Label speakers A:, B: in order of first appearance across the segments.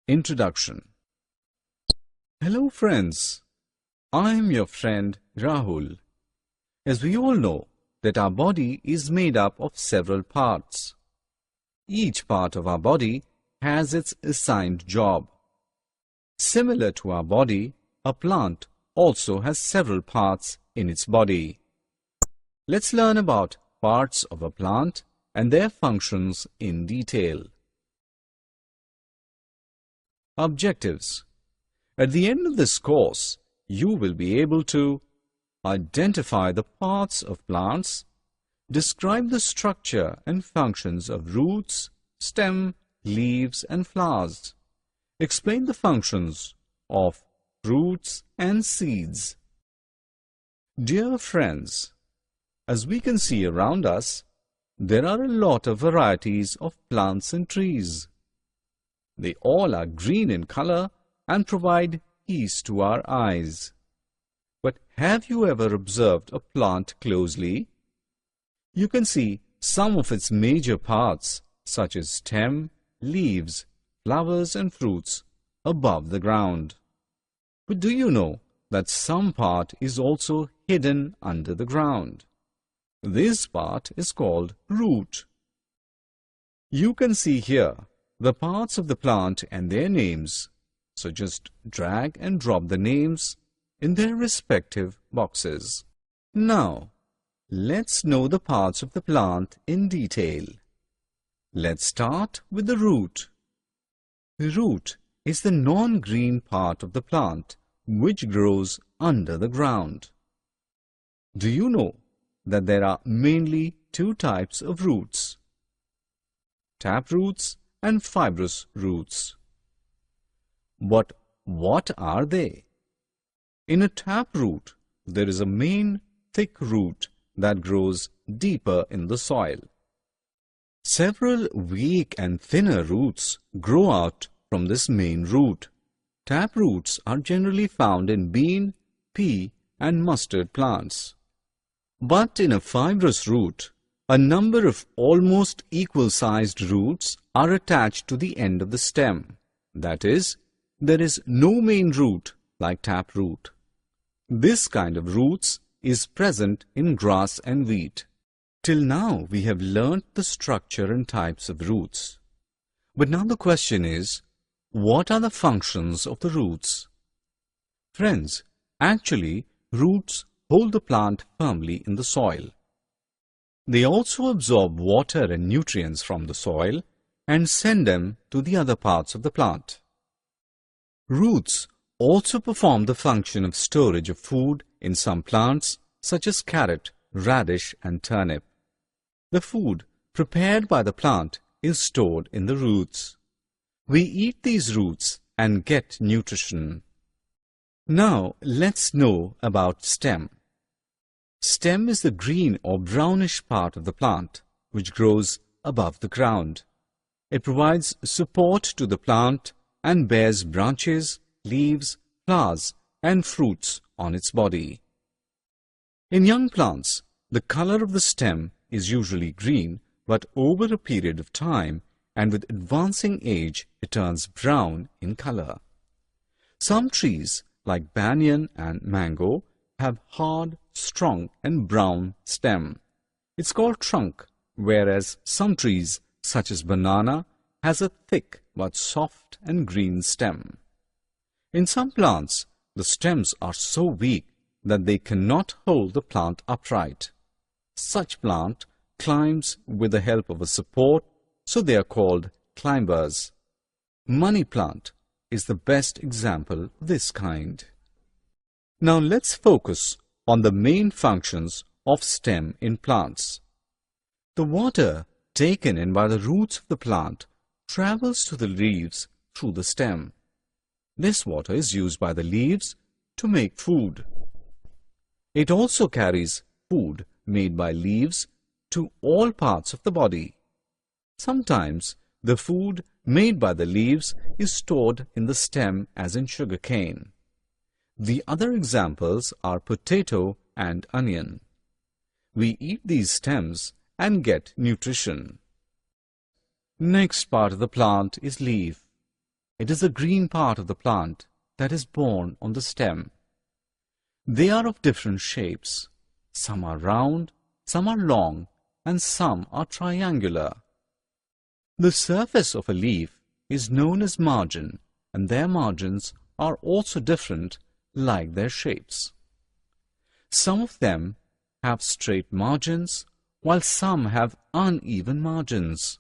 A: Introduction. Hello friends, I am your friend Rahul. As we all know that our body is made up of several parts. Each part of our body has its assigned job. Similar to our body, a plant also has several parts in its body. Let's learn about parts of a plant and their functions in detail. Objectives. At the end of this course, you will be able to identify the parts of plants, describe the structure and functions of roots, stem, leaves and flowers, explain the functions of fruits and seeds. Dear friends, as we can see around us, there are a lot of varieties of plants and trees. They all are green in color and provide peace to our eyes. But have you ever observed a plant closely? You can see some of its major parts, such as stem, leaves, flowers and fruits, above the ground. But do you know that some part is also hidden under the ground? This part is called root. You can see here the parts of the plant and their names, so just drag and drop the names in their respective boxes. Now, let's know the parts of the plant in detail. Let's start with the root. The root is the non-green part of the plant which grows under the ground. Do you know that there are mainly two types of roots? Tap roots and fibrous roots. But what are they? In a tap root, there is a main thick root that grows deeper in the soil. Several weak and thinner roots grow out from this main root. Tap roots are generally found in bean, pea and mustard plants. But in a fibrous root, a number of almost equal-sized roots are attached to the end of the stem. That is, there is no main root like tap root. This kind of roots is present in grass and wheat. Till now we have learnt the structure and types of roots. But now the question is, what are the functions of the roots? Friends, actually roots hold the plant firmly in the soil. They also absorb water and nutrients from the soil and send them to the other parts of the plant. Roots also perform the function of storage of food in some plants such as carrot, radish and turnip. The food prepared by the plant is stored in the roots. We eat these roots and get nutrition. Now let's know about stem. Stem is the green or brownish part of the plant which grows above the ground. It provides support to the plant and bears branches, leaves, flowers and fruits on its body. In young plants, the color of the stem is usually green, but over a period of time and with advancing age it turns brown in color. Some trees like banyan and mango have hard, strong and brown stem. It's called trunk, whereas some trees such as banana has a thick but soft and green stem. In some plants, the stems are so weak that they cannot hold the plant upright. Such plant climbs with the help of a support, so they are called climbers. Money plant is the best example of this kind. Now let's focus on the main functions of stem in plants. The water taken in by the roots of the plant travels to the leaves through the stem. This water is used by the leaves to make food. It also carries food made by leaves to all parts of the body. Sometimes the food made by the leaves is stored in the stem as in sugarcane. The other examples are potato and onion. We eat these stems and get nutrition. Next part of the plant is leaf. It is the green part of the plant that is borne on the stem. They are of different shapes. Some are round, some are long, and some are triangular. The surface of a leaf is known as margin, and their margins are also different like their shapes. Some of them have straight margins, while some have uneven margins.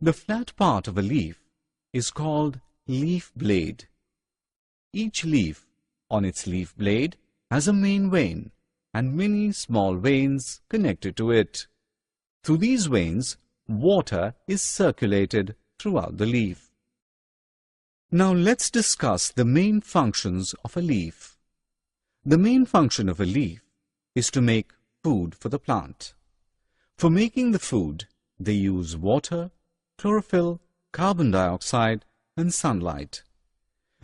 A: The flat part of a leaf is called leaf blade. Each leaf on its leaf blade has a main vein and many small veins connected to it. Through these veins, water is circulated throughout the leaf. Now let's discuss the main functions of a leaf. The main function of a leaf is to make food for the plant. For making the food, they use water, chlorophyll, carbon dioxide, and sunlight.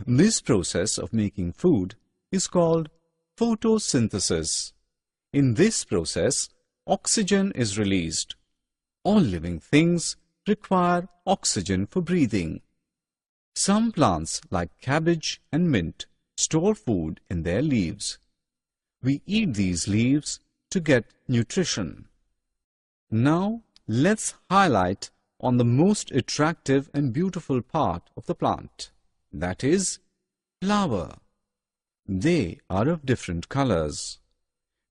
A: This process of making food is called photosynthesis. In this process, oxygen is released. All living things require oxygen for breathing. Some plants like cabbage and mint store food in their leaves. We eat these leaves to get nutrition. Now let's highlight on the most attractive and beautiful part of the plant, that is, flower. They are of different colors.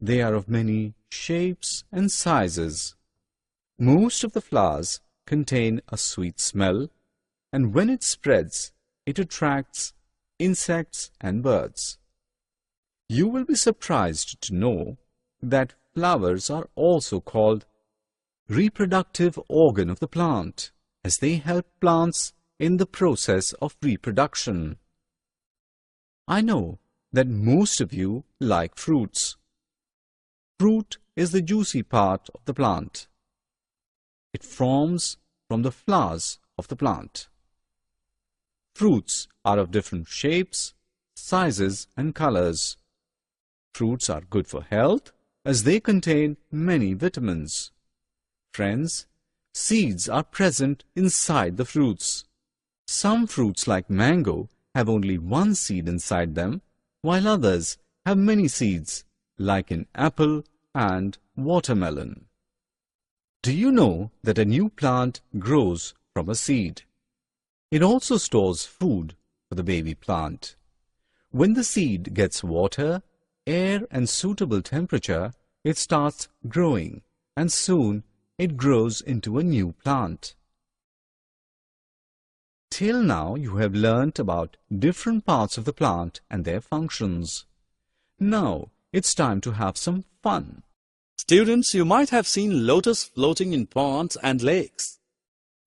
A: They are of many shapes and sizes. Most of the flowers contain a sweet smell, and when it spreads, it attracts insects and birds. You will be surprised to know that flowers are also called reproductive organ of the plant, as they help plants in the process of reproduction. I know that most of you like fruits. Fruit is the juicy part of the plant. It forms from the flowers of the plant. Fruits are of different shapes, sizes, and colors. Fruits are good for health as they contain many vitamins. Friends, seeds are present inside the fruits. Some fruits like mango have only one seed inside them, while others have many seeds, like in apple and watermelon. Do you know that a new plant grows from a seed? It also stores food for the baby plant. When the seed gets water, air and suitable temperature, it starts growing, and soon it grows into a new plant. Till now you have learnt about different parts of the plant and their functions. Now it's time to have some fun.
B: Students, you might have seen lotus floating in ponds and lakes.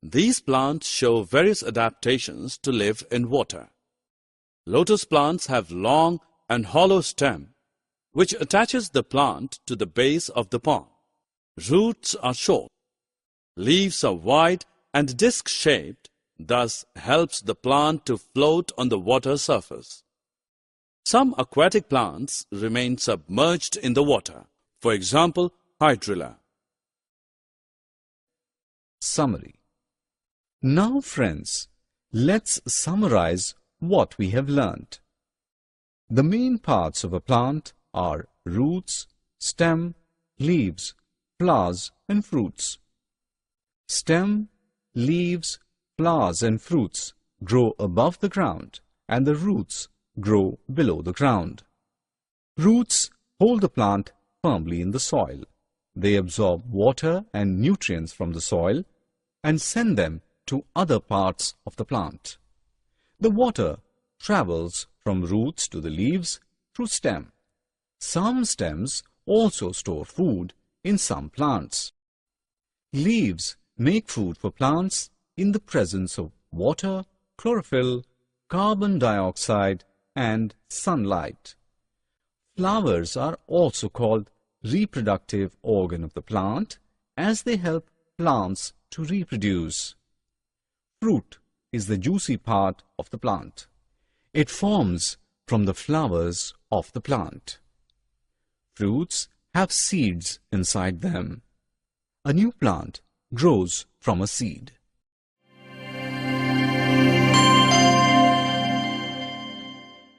B: These plants show various adaptations to live in water. Lotus plants have long and hollow stem, which attaches the plant to the base of the pond. Roots are short. Leaves are wide and disc-shaped, thus helps the plant to float on the water surface. Some aquatic plants remain submerged in the water. For example, hydrilla.
A: Summary. Now, friends, let's summarize what we have learnt. The main parts of a plant are roots, stem, leaves, flowers, and fruits. Stem, leaves, flowers, and fruits grow above the ground, and the roots grow below the ground. Roots hold the plant firmly in the soil. They absorb water and nutrients from the soil and send them to other parts of the plant. The water travels from roots to the leaves through stem. Some stems also store food in some plants. Leaves make food for plants in the presence of water, chlorophyll, carbon dioxide, and sunlight. Flowers are also called reproductive organ of the plant as they help plants to reproduce. Fruit is the juicy part of the plant. It forms from the flowers of the plant. Fruits have seeds inside them. A new plant grows from a seed.